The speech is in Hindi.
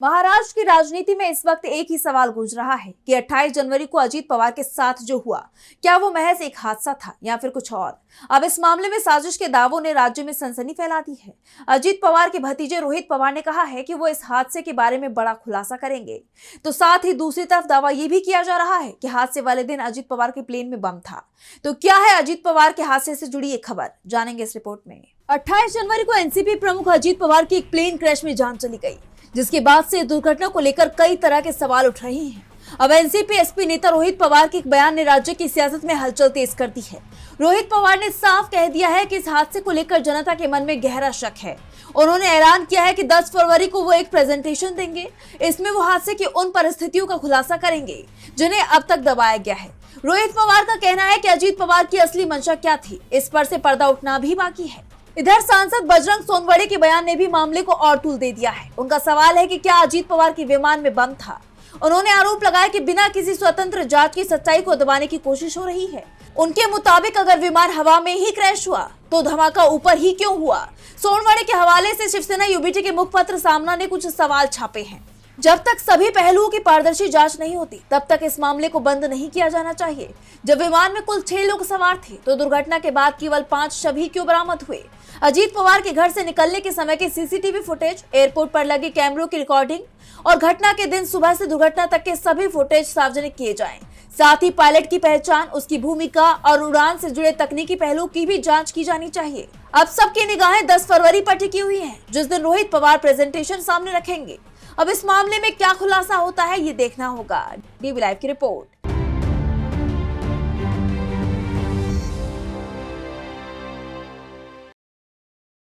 महाराष्ट्र की राजनीति में इस वक्त एक ही सवाल गूंज रहा है कि 28 जनवरी को अजीत पवार के साथ जो हुआ, क्या वो महज एक हादसा था या फिर कुछ और। अब इस मामले में साजिश के दावों ने राज्य में सनसनी फैला दी है। अजीत पवार के भतीजे रोहित पवार ने कहा है कि वो इस हादसे के बारे में बड़ा खुलासा करेंगे। तो साथ ही दूसरी तरफ दावा ये भी किया जा रहा है कि हादसे वाले दिन अजीत पवार के प्लेन में बम था। तो क्या है अजीत पवार के हादसे से जुड़ी एक खबर, जानेंगे इस रिपोर्ट में। 28 जनवरी को एनसीपी प्रमुख अजीत पवार की एक प्लेन क्रैश में जान चली गई, जिसके बाद से दुर्घटना को लेकर कई तरह के सवाल उठ रहे हैं। अब एनसीपी एसपी नेता रोहित पवार के एक बयान ने राज्य की सियासत में हलचल तेज कर दी है। रोहित पवार ने साफ कह दिया है कि इस हादसे को लेकर जनता के मन में गहरा शक है। उन्होंने ऐलान किया है कि 10 फरवरी को वो एक प्रेजेंटेशन देंगे। इसमें वो हादसे की उन परिस्थितियों का खुलासा करेंगे जिन्हें अब तक दबाया गया है। रोहित पवार का कहना है कि अजीत पवार की असली मंशा क्या थी, इस पर से पर्दा उठना भी बाकी है। इधर सांसद बजरंग सोनवड़े के बयान ने भी मामले को और तूल दे दिया है। उनका सवाल है कि क्या अजीत पवार के विमान में बम था। उन्होंने आरोप लगाया कि बिना किसी स्वतंत्र जांच की सच्चाई को दबाने की कोशिश हो रही है। उनके मुताबिक अगर विमान हवा में ही क्रैश हुआ तो धमाका ऊपर ही क्यों हुआ। सोनवड़े के हवाले से शिवसेना यूबीटी के मुखपत्र सामना ने कुछ सवाल छापे हैं। जब तक सभी पहलुओं की पारदर्शी जांच नहीं होती, तब तक इस मामले को बंद नहीं किया जाना चाहिए। जब विमान में कुल 6 लोग सवार थे, तो दुर्घटना के बाद केवल 5 शव ही क्यों बरामद हुए। अजीत पवार के घर से निकलने के समय के सीसीटीवी फुटेज, एयरपोर्ट पर लगे कैमरों की रिकॉर्डिंग और घटना के दिन सुबह से दुर्घटना तक के सभी फुटेज सार्वजनिक किए जाएं। साथ ही पायलट की पहचान, उसकी भूमिका और उड़ान से जुड़े तकनीकी पहलुओं की भी जांच की जानी चाहिए। अब सबकी निगाहें 10 फरवरी पर टिकी हुई हैं, जिस दिन रोहित पवार प्रेजेंटेशन सामने रखेंगे। अब इस मामले में क्या खुलासा होता है, ये देखना होगा। डीवी लाइव की रिपोर्ट।